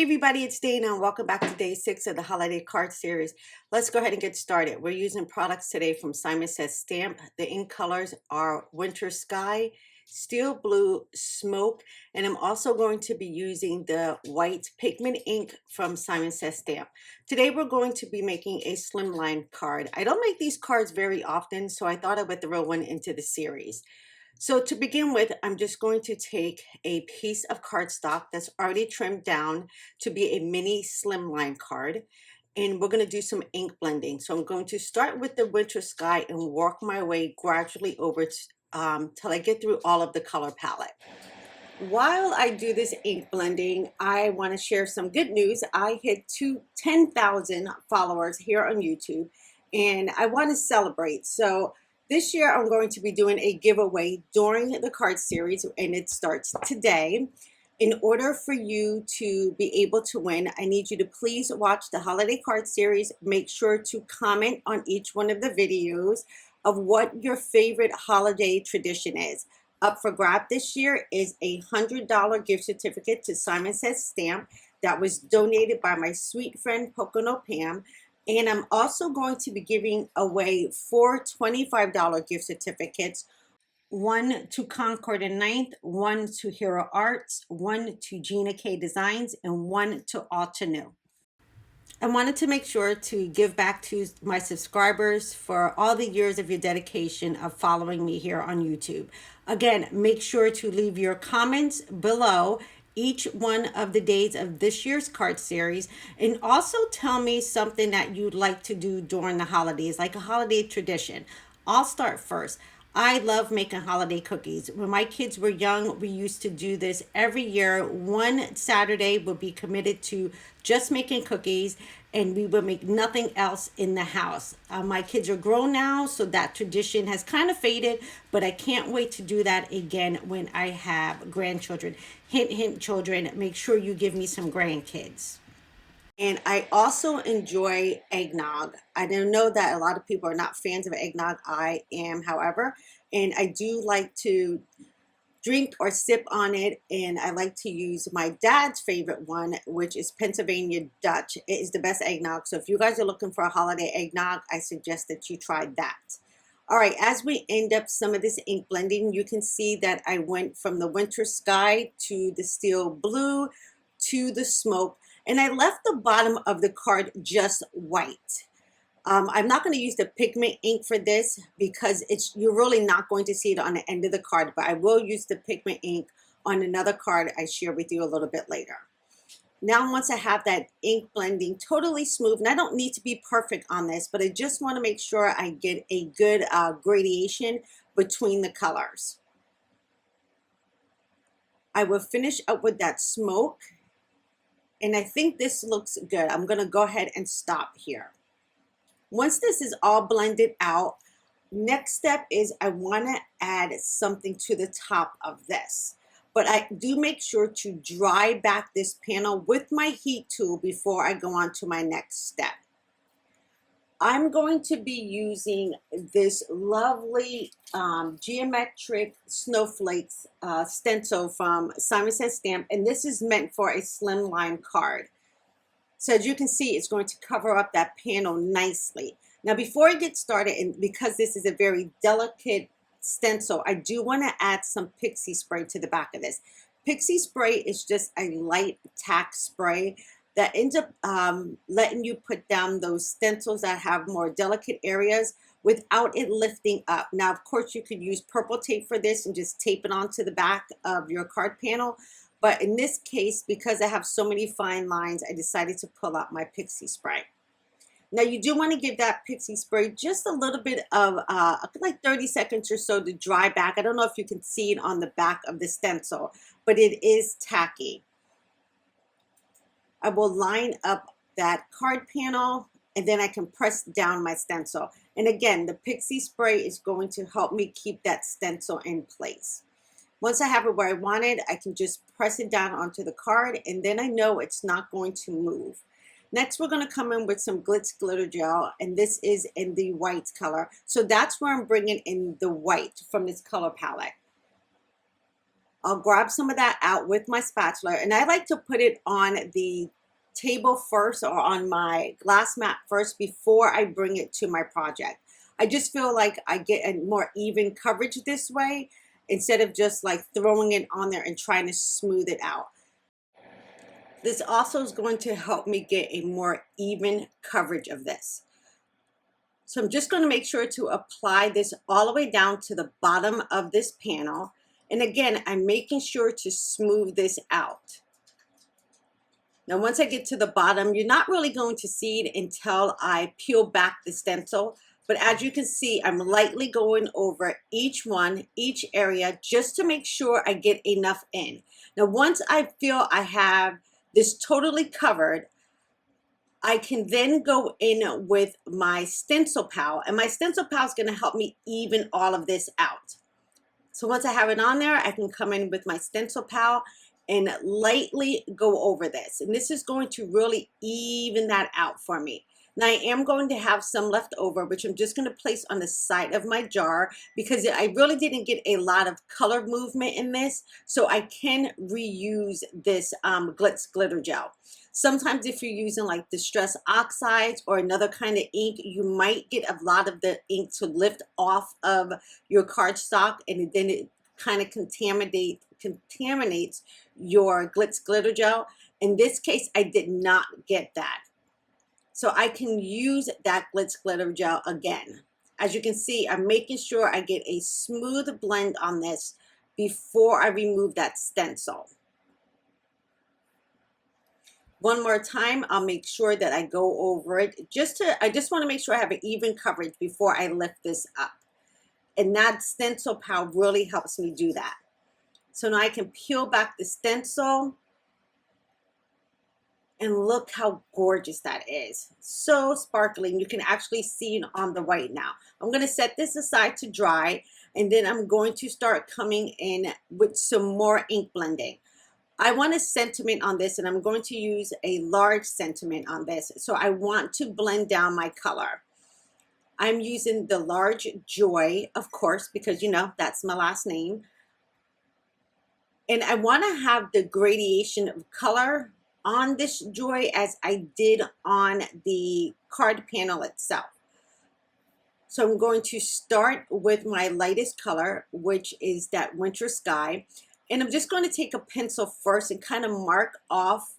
Hey everybody, it's Dana and welcome back to day 6 of the holiday card series. Let's go ahead and get started. We're using products today from Simon Says Stamp. The ink colors are Winter Sky, Steel Blue, Smoke, and I'm also going to be using the white pigment ink from Simon Says Stamp. Today we're going to be making a slimline card. I don't make these cards very often, so I thought I would throw one into the series. So to begin with, I'm just going to take a piece of cardstock that's already trimmed down to be a mini slimline card, and we're going to do some ink blending. So I'm going to start with the Winter Sky and work my way gradually over till I get through all of the color palette. While I do this ink blending, I want to share some good news. I hit 10,000 followers here on YouTube, and I want to celebrate. So this year, I'm going to be doing a giveaway during the card series, and it starts today. In order for you to be able to win, I need you to please watch the holiday card series. Make sure to comment on each one of the videos of what your favorite holiday tradition is. Up for grab this year is a $100 gift certificate to Simon Says Stamp that was donated by my sweet friend Pocono Pam. And I'm also going to be giving away 4 $25 gift certificates, one to Concord and Ninth, one to Hero Arts, one to Gina K Designs, and one to Alta New. I wanted to make sure to give back to my subscribers for all the years of your dedication of following me here on YouTube. Again, make sure to leave your comments below each one of the days of this year's card series, and also tell me something that you'd like to do during the holidays, like a holiday tradition. I'll start first. I love making holiday cookies. When my kids were young, we used to do this every year. One Saturday would be committed to just making cookies, and we would make nothing else in the house. My kids are grown now, so that tradition has kind of faded, but I can't wait to do that again when I have grandchildren. Hint, hint, children, make sure you give me some grandkids. And I also enjoy eggnog. I don't know that a lot of people are not fans of eggnog. I am, however, and I do like to drink or sip on it, and I like to use my dad's favorite one, which is Pennsylvania Dutch. It is the best eggnog. So if you guys are looking for a holiday eggnog, I suggest that you try that. All right, as we end up some of this ink blending, you can see that I went from the Winter Sky to the Steel Blue to the Smoke, and I left the bottom of the card just white. I'm not going to use the pigment ink for this because you're really not going to see it on the end of the card, but I will use the pigment ink on another card I share with you a little bit later. Now, once I have that ink blending totally smooth, and I don't need to be perfect on this, but I just want to make sure I get a good gradation between the colors. I will finish up with that smoke, and I think this looks good. I'm going to go ahead and stop here. Once this is all blended out, next step is I want to add something to the top of this. But I do make sure to dry back this panel with my heat tool before I go on to my next step. I'm going to be using this lovely geometric snowflakes stencil from Simon Says Stamp, and this is meant for a slimline card. So as you can see, it's going to cover up that panel nicely. Now, before I get started, and because this is a very delicate stencil, I do want to add some Pixie Spray to the back of this. Pixie Spray is just a light tack spray that ends up letting you put down those stencils that have more delicate areas without it lifting up. Now, of course, you could use purple tape for this and just tape it onto the back of your card panel. But in this case, because I have so many fine lines, I decided to pull out my Pixie Spray. Now, you do want to give that Pixie Spray just a little bit of like 30 seconds or so to dry back. I don't know if you can see it on the back of the stencil, but it is tacky. I will line up that card panel, and then I can press down my stencil. And again, the Pixie Spray is going to help me keep that stencil in place. Once I have it where I want it, I can just press it down onto the card, and then I know it's not going to move. Next, we're going to come in with some Glitz Glitter Gel, and this is in the white color. So that's where I'm bringing in the white from this color palette. I'll grab some of that out with my spatula, and I like to put it on the table first or on my glass mat first before I bring it to my project. I just feel like I get a more even coverage this way instead of just like throwing it on there and trying to smooth it out. This also is going to help me get a more even coverage of this. So I'm just going to make sure to apply this all the way down to the bottom of this panel. And again, I'm making sure to smooth this out. Now, once I get to the bottom, you're not really going to see it until I peel back the stencil. But as you can see, I'm lightly going over each one, each area, just to make sure I get enough in. Now, once I feel I have this totally covered, I can then go in with my stencil pal, and my stencil pal is going to help me even all of this out. So once I have it on there, I can come in with my stencil pal and lightly go over this. And this is going to really even that out for me. Now I am going to have some left over, which I'm just going to place on the side of my jar because I really didn't get a lot of color movement in this. So I can reuse this Glitz Glitter Gel. Sometimes if you're using like distress oxides or another kind of ink, you might get a lot of the ink to lift off of your cardstock, and then it kind of contaminates your Glitz Glitter Gel. In this case, I did not get that. So I can use that Glitz Glitter Gel again. As you can see, I'm making sure I get a smooth blend on this before I remove that stencil. One more time, I'll make sure that I go over it. I just want to make sure I have an even coverage before I lift this up. And that stencil pal really helps me do that. So now I can peel back the stencil. And look how gorgeous that is. So sparkling. You can actually see it on the white now. I'm going to set this aside to dry. And then I'm going to start coming in with some more ink blending. I want a sentiment on this, and I'm going to use a large sentiment on this. So I want to blend down my color. I'm using the large Joy, of course, because you know that's my last name. And I want to have the gradation of color on this Joy as I did on the card panel itself. So I'm going to start with my lightest color, which is that Winter Sky. And I'm just going to take a pencil first and kind of mark off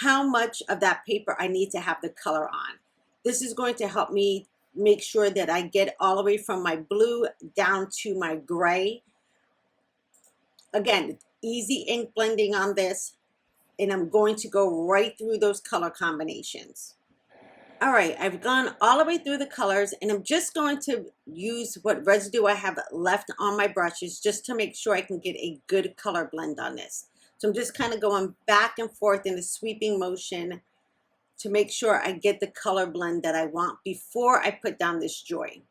how much of that paper I need to have the color on. This is going to help me make sure that I get all the way from my blue down to my gray. Again, easy ink blending on this. And I'm going to go right through those color combinations. All right, I've gone all the way through the colors, and I'm just going to use what residue I have left on my brushes just to make sure I can get a good color blend on this. So I'm just kind of going back and forth in a sweeping motion to make sure I get the color blend that I want before I put down this Joy.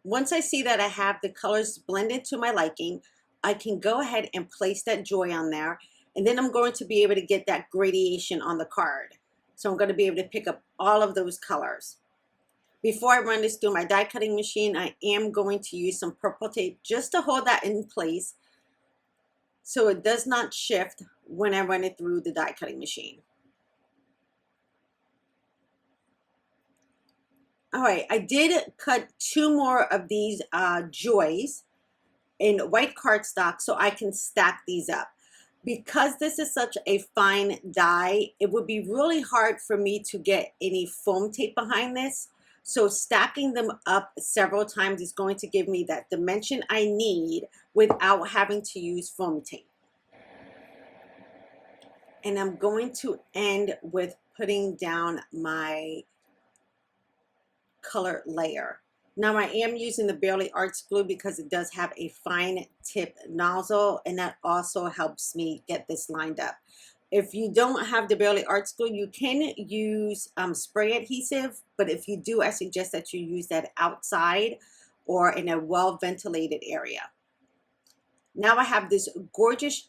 Once I see that I have the colors blended to my liking, I can go ahead and place that Joy on there, and then I'm going to be able to get that gradation on the card. So I'm going to be able to pick up all of those colors. Before I run this through my die cutting machine, I am going to use some purple tape just to hold that in place so it does not shift when I run it through the die cutting machine. All right, I did cut 2 more of these Joys in white cardstock so I can stack these up. Because this is such a fine die, it would be really hard for me to get any foam tape behind this. So stacking them up several times is going to give me that dimension I need without having to use foam tape. And I'm going to end with putting down my color layer. Now I am using the Barely Arts glue because it does have a fine tip nozzle, and that also helps me get this lined up. If you don't have the Barely Arts glue, you can use spray adhesive, but if you do, I suggest that you use that outside or in a well-ventilated area. Now I have this gorgeous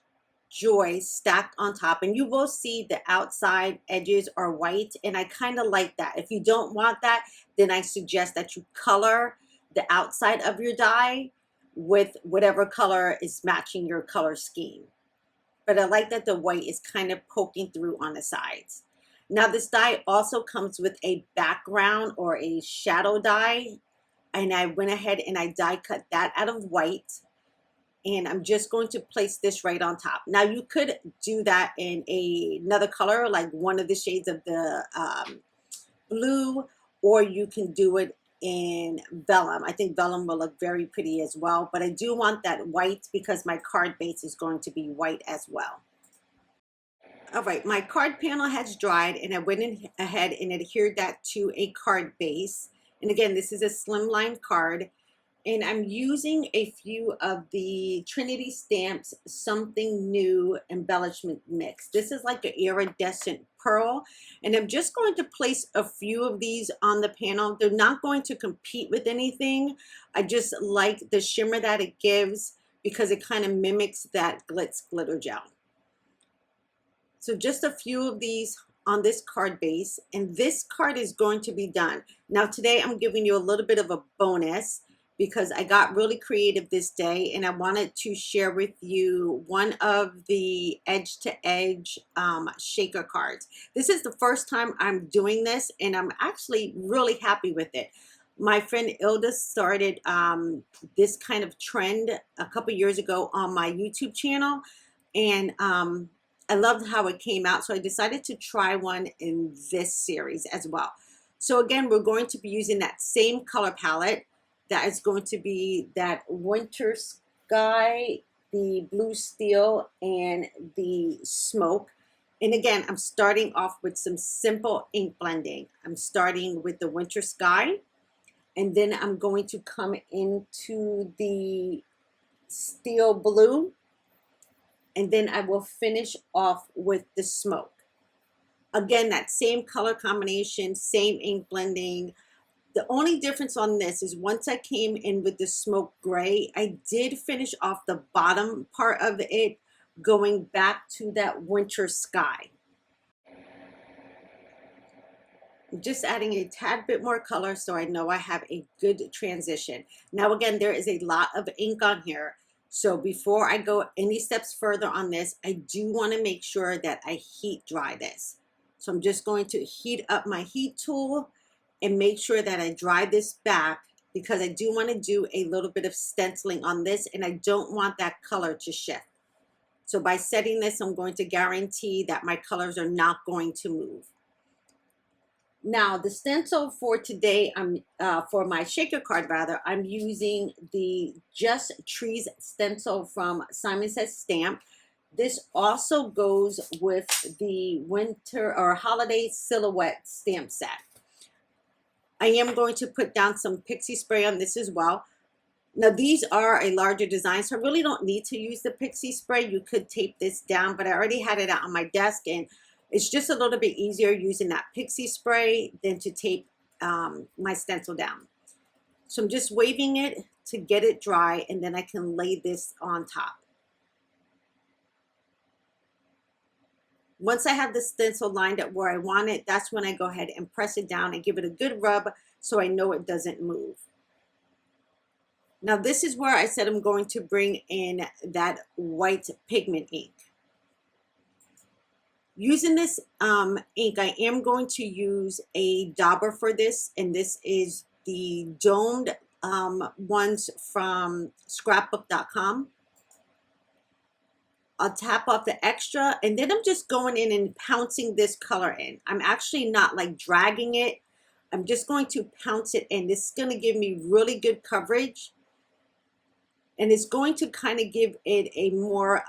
Joy stacked on top, and you will see the outside edges are white, and I kind of like that. If you don't want that, then I suggest that you color the outside of your die with whatever color is matching your color scheme. But I like that the white is kind of poking through on the sides. Now this die also comes with a background or a shadow die, and I went ahead and I die cut that out of white, and I'm just going to place this right on top. Now you could do that in another color, like one of the shades of the blue, or you can do it in vellum. I think vellum will look very pretty as well, but I do want that white because my card base is going to be white as well. All right, my card panel has dried, and I went in ahead and adhered that to a card base. And again, this is a slimline card, and I'm using a few of the Trinity Stamps Something New embellishment mix. This is like an iridescent pearl, and I'm just going to place a few of these on the panel. They're not going to compete with anything. I just like the shimmer that it gives because it kind of mimics that Glitz Glitter Gel. So just a few of these on this card base, and this card is going to be done. Now today I'm giving you a little bit of a bonus because I got really creative this day, and I wanted to share with you one of the edge to edge shaker cards. This is the first time I'm doing this, and I'm actually really happy with it. My friend Ilda started this kind of trend a couple years ago on my YouTube channel, and I loved how it came out, so I decided to try one in this series as well. So again, we're going to be using that same color palette. That is going to be that Winter Sky, the Blue Steel, and the Smoke. And again, I'm starting off with some simple ink blending. I'm starting with the Winter Sky, and then I'm going to come into the Steel Blue, and then I will finish off with the Smoke. Again, that same color combination, same ink blending. The only difference on this is once I came in with the Smoke Gray, I did finish off the bottom part of it, going back to that Winter Sky. I'm just adding a tad bit more color so I know I have a good transition. Now again, there is a lot of ink on here. So before I go any steps further on this, I do want to make sure that I heat dry this. So I'm just going to heat up my heat tool and make sure that I dry this back, because I do want to do a little bit of stenciling on this, and I don't want that color to shift. So by setting this, I'm going to guarantee that my colors are not going to move. Now the stencil for today, for my shaker card rather, I'm using the Just Trees stencil from Simon Says Stamp. This also goes with the winter or holiday silhouette stamp set. I am going to put down some Pixie Spray on this as well. Now these are a larger design, so I really don't need to use the Pixie Spray. You could tape this down, but I already had it out on my desk, and it's just a little bit easier using that Pixie Spray than to tape my stencil down. So I'm just waving it to get it dry, and then I can lay this on top. Once I have the stencil lined up where I want it, that's when I go ahead and press it down and give it a good rub so I know it doesn't move. Now this is where I said I'm going to bring in that white pigment ink. Using this ink, I am going to use a dauber for this, and this is the domed ones from scrapbook.com. I'll tap off the extra, and then I'm just going in and pouncing this color in. I'm actually not like dragging it. I'm just going to pounce it in. This is going to give me really good coverage, and it's going to kind of give it a more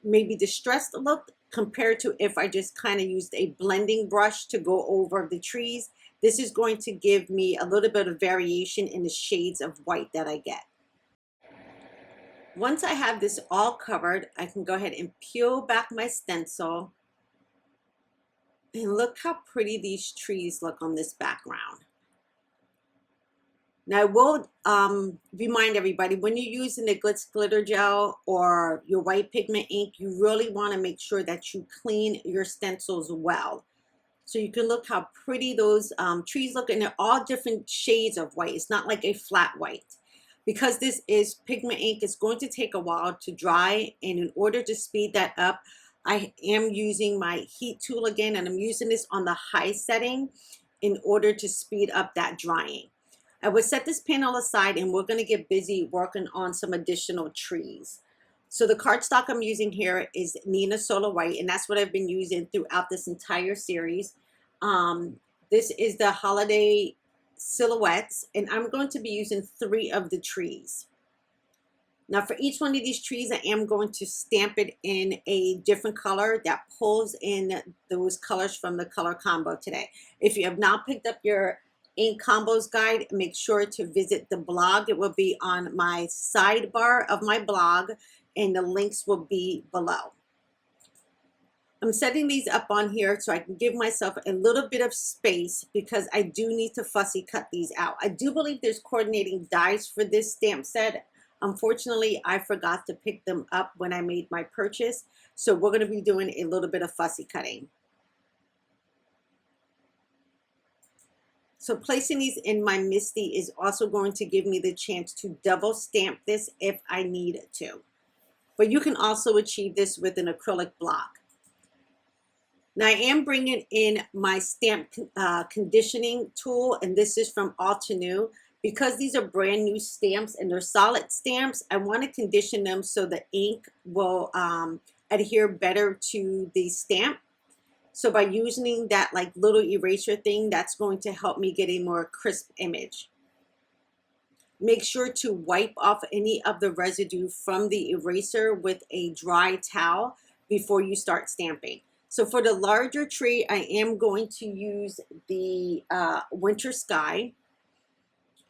maybe distressed look compared to if I just kind of used a blending brush to go over the trees. This is going to give me a little bit of variation in the shades of white that I get. Once I have this all covered, I can go ahead and peel back my stencil, and look how pretty these trees look on this background. Now I will remind everybody, when you're using the Glitz Glitter Gel or your white pigment ink, you really want to make sure that you clean your stencils well. So you can look how pretty those trees look, and they're all different shades of white. It's not like a flat white. Because this is pigment ink, it's going to take a while to dry, and in order to speed that up, I am using my heat tool again, and I'm using this on the high setting in order to speed up that drying. I would set this panel aside, and we're going to get busy working on some additional trees. So the cardstock I'm using here is Neenah Solar White, and that's what I've been using throughout this entire series. This is the holiday silhouettes, and I'm going to be using 3 of the trees. Now for each one of these trees, I am going to stamp it in a different color that pulls in those colors from the color combo today. If you have not picked up your ink combos guide, make sure to visit the blog. It will be on my sidebar of my blog, and the links will be below. I'm setting these up on here so I can give myself a little bit of space because I do need to fussy cut these out. I do believe there's coordinating dies for this stamp set. Unfortunately, I forgot to pick them up when I made my purchase, so we're going to be doing a little bit of fussy cutting. So placing these in my MISTI is also going to give me the chance to double stamp this if I need to. But you can also achieve this with an acrylic block. Now I am bringing in my stamp conditioning tool, and this is from Altenew. Because these are brand new stamps and they're solid stamps, I want to condition them so the ink will adhere better to the stamp. So by using that like little eraser thing, that's going to help me get a more crisp image. Make sure to wipe off any of the residue from the eraser with a dry towel before you start stamping. So for the larger tree, I am going to use the Winter Sky.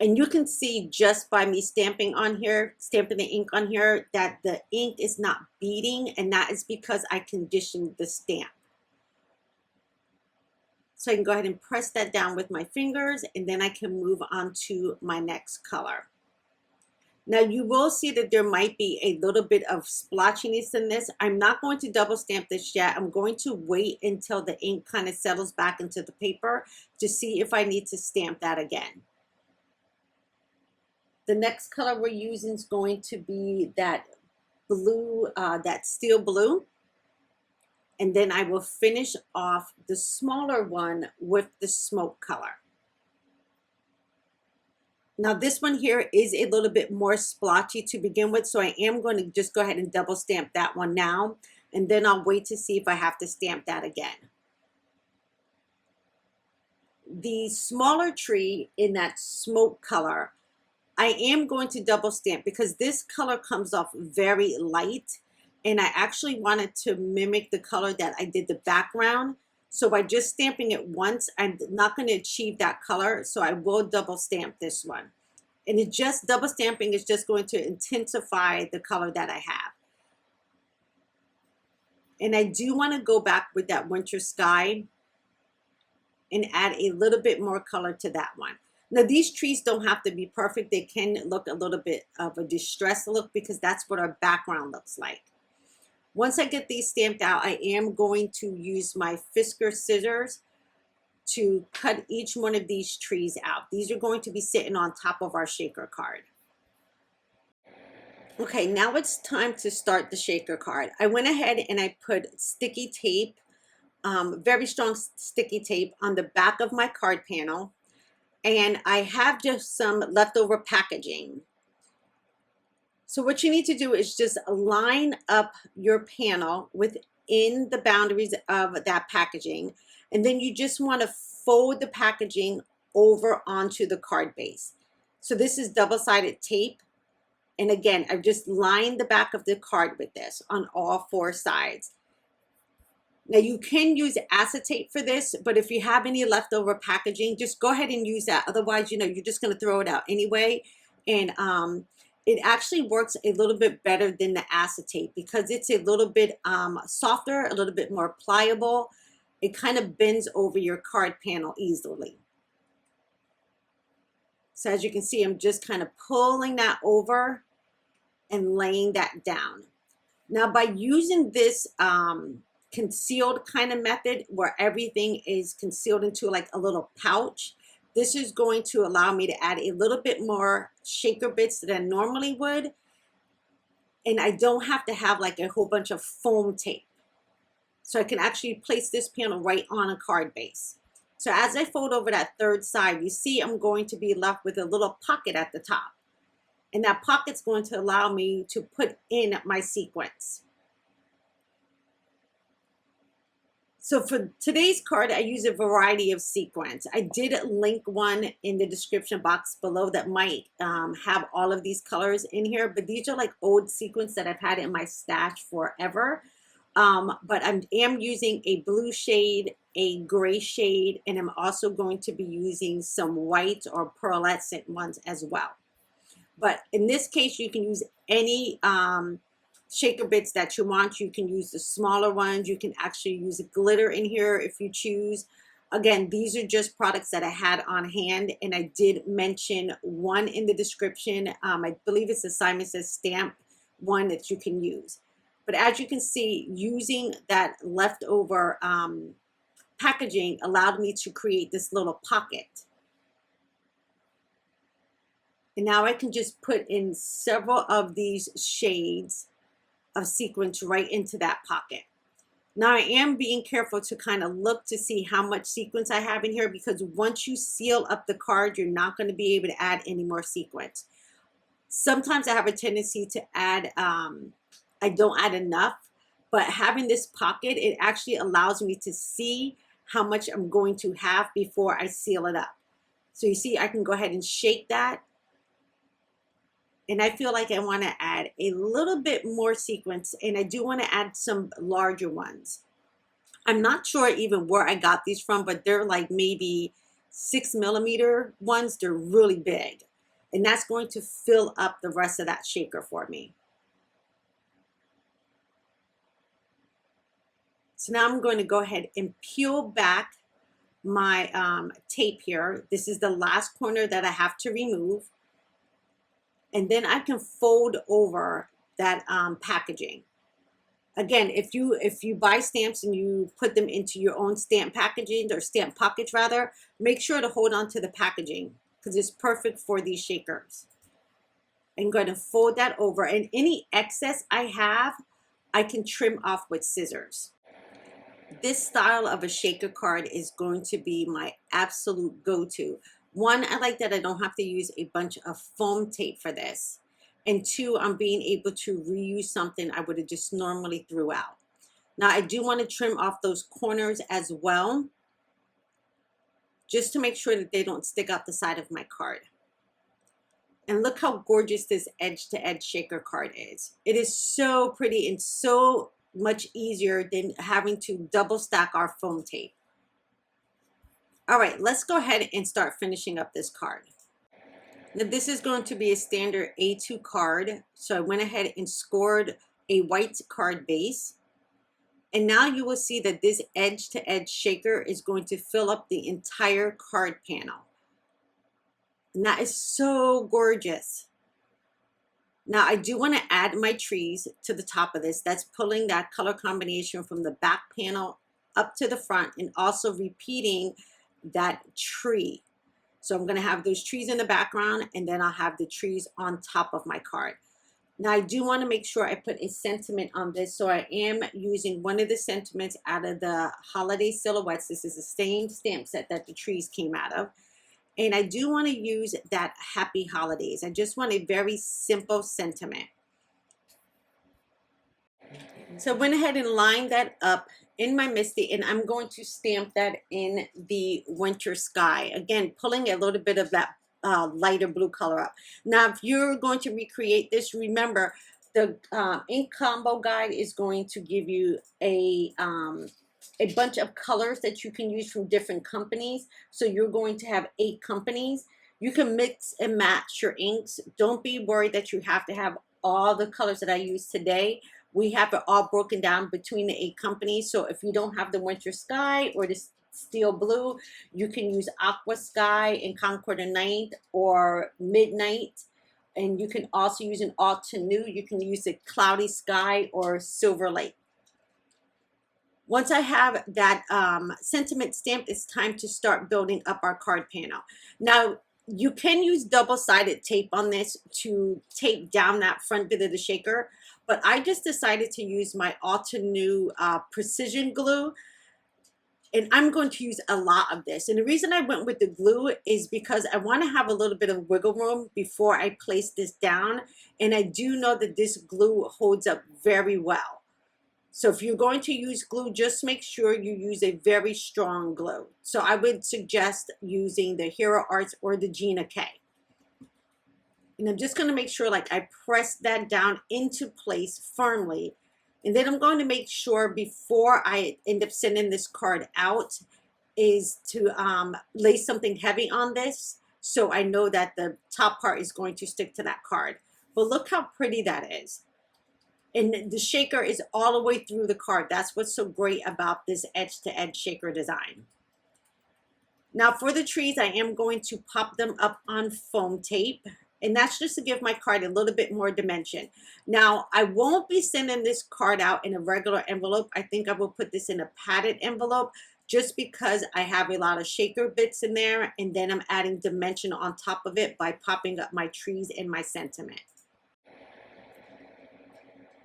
And you can see just by me stamping on here, stamping the ink on here, that the ink is not beading, and that is because I conditioned the stamp. So I can go ahead and press that down with my fingers, and then I can move on to my next color. Now you will see that there might be a little bit of splotchiness in this. I'm not going to double stamp this yet. I'm going to wait until the ink kind of settles back into the paper to see if I need to stamp that again. The next color we're using is going to be that blue, that steel blue. And then I will finish off the smaller one with the smoke color. Now this one here is a little bit more splotchy to begin with, so I am going to just go ahead and double stamp that one now, and then I'll wait to see if I have to stamp that again. The smaller tree in that smoke color, I am going to double stamp because this color comes off very light, and I actually wanted to mimic the color that I did the background. So by just stamping it once, I'm not going to achieve that color, so I will double stamp this one. And it just double stamping is just going to intensify the color that I have. And I do want to go back with that Winter Sky and add a little bit more color to that one. Now these trees don't have to be perfect. They can look a little bit of a distressed look because that's what our background looks like. Once I get these stamped out, I am going to use my Fisker scissors to cut each one of these trees out. These are going to be sitting on top of our shaker card. Okay, now it's time to start the shaker card. I went ahead and I put sticky tape, very strong sticky tape on the back of my card panel. And I have just some leftover packaging. So what you need to do is just line up your panel within the boundaries of that packaging. And then you just want to fold the packaging over onto the card base. So this is double-sided tape. And again, I've just lined the back of the card with this on all 4 sides. Now you can use acetate for this, but if you have any leftover packaging, just go ahead and use that. Otherwise, you know, you're just going to throw it out anyway. And it actually works a little bit better than the acetate because it's a little bit softer, a little bit more pliable. It kind of bends over your card panel easily. So as you can see, I'm just kind of pulling that over and laying that down. Now by using this concealed kind of method where everything is concealed into like a little pouch, This is going to allow me to add a little bit more shaker bits than I normally would. And I don't have to have like a whole bunch of foam tape. So I can actually place this panel right on a card base. So as I fold over that third side, you see I'm going to be left with a little pocket at the top. And that pocket's going to allow me to put in my sequence. So for today's card, I use a variety of sequins. I did link one in the description box below that might have all of these colors in here, but these are like old sequins that I've had in my stash forever. But I am using a blue shade, a gray shade, and I'm also going to be using some white or pearlescent ones as well. But in this case, you can use any shaker bits that you want. You can use the smaller ones. You can actually use glitter in here if you choose. Again, these are just products that I had on hand, and I did mention one in the description. I believe it's a Simon Says stamp one that you can use. But as you can see, using that leftover packaging allowed me to create this little pocket. And now I can just put in several of these shades of sequins right into that pocket. Now I am being careful to kind of look to see how much sequins I have in here, because once you seal up the card, you're not going to be able to add any more sequins. Sometimes I have a tendency to add, I don't add enough, but having this pocket, it actually allows me to see how much I'm going to have before I seal it up. So you see, I can go ahead and shake that. And I feel like I want to add a little bit more sequins, and I do want to add some larger ones. I'm not sure even where I got these from, but they're like maybe 6mm ones. They're really big. And that's going to fill up the rest of that shaker for me. So now I'm going to go ahead and peel back my tape here. This is the last corner that I have to remove. And then I can fold over that packaging. Again, if you buy stamps and you put them into your own stamp packaging, or stamp pockets rather, make sure to hold on to the packaging because it's perfect for these shakers. I'm going to fold that over, and any excess I have, I can trim off with scissors. This style of a shaker card is going to be my absolute go-to. One, I like that I don't have to use a bunch of foam tape for this. And two, I'm being able to reuse something I would have just normally threw out. Now, I do want to trim off those corners as well, just to make sure that they don't stick out the side of my card. And look how gorgeous this edge-to-edge shaker card is. It is so pretty and so much easier than having to double stack our foam tape. All right, let's go ahead and start finishing up this card. Now this is going to be a standard A2 card. So I went ahead and scored a white card base. And now you will see that this edge-to-edge shaker is going to fill up the entire card panel. And that is so gorgeous. Now I do want to add my trees to the top of this. That's pulling that color combination from the back panel up to the front and also repeating that tree. So I'm going to have those trees in the background, and then I'll have the trees on top of my card. Now I do want to make sure I put a sentiment on this. So I am using one of the sentiments out of the holiday silhouettes. This is the same stamp set that the trees came out of. And I do want to use that happy holidays. I just want a very simple sentiment. So I went ahead and lined that up in my Misty, and I'm going to stamp that in the winter sky. Again, pulling a little bit of that lighter blue color up. Now, if you're going to recreate this, remember the ink combo guide is going to give you a bunch of colors that you can use from different companies. So you're going to have 8 companies. You can mix and match your inks. Don't be worried that you have to have all the colors that I use today. We have it all broken down between the 8 companies. So if you don't have the winter sky or the steel blue, you can use aqua sky and Concord night or midnight. And you can also use an autumn new. You can use a cloudy sky or silver lake. Once I have that sentiment stamped, it's time to start building up our card panel. Now, you can use double-sided tape on this to tape down that front bit of the shaker, but I just decided to use my Altenew precision glue, and I'm going to use a lot of this. And the reason I went with the glue is because I want to have a little bit of wiggle room before I place this down, and I do know that this glue holds up very well. So if you're going to use glue, just make sure you use a very strong glue. So I would suggest using the Hero Arts or the Gina K. And I'm just going to make sure like I press that down into place firmly. And then I'm going to make sure before I end up sending this card out is to lay something heavy on this, so I know that the top part is going to stick to that card. But look how pretty that is. And the shaker is all the way through the card. That's what's so great about this edge-to-edge shaker design. Now for the trees, I am going to pop them up on foam tape. And that's just to give my card a little bit more dimension. Now, I won't be sending this card out in a regular envelope. I think I will put this in a padded envelope just because I have a lot of shaker bits in there. And then I'm adding dimension on top of it by popping up my trees and my sentiment.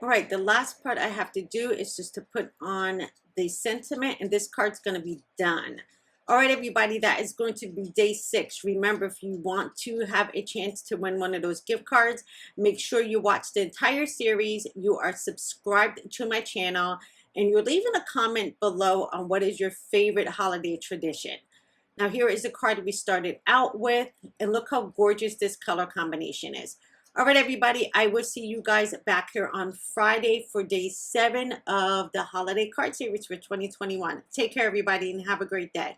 All right, the last part I have to do is just to put on the sentiment, and this card's going to be done. All right, everybody, that is going to be day 6. Remember, if you want to have a chance to win one of those gift cards, make sure you watch the entire series, you are subscribed to my channel, and you're leaving a comment below on what is your favorite holiday tradition. Now, here is the card we started out with, and look how gorgeous this color combination is. All right, everybody, I will see you guys back here on Friday for day 7 of the holiday card series for 2021. Take care, everybody, and have a great day.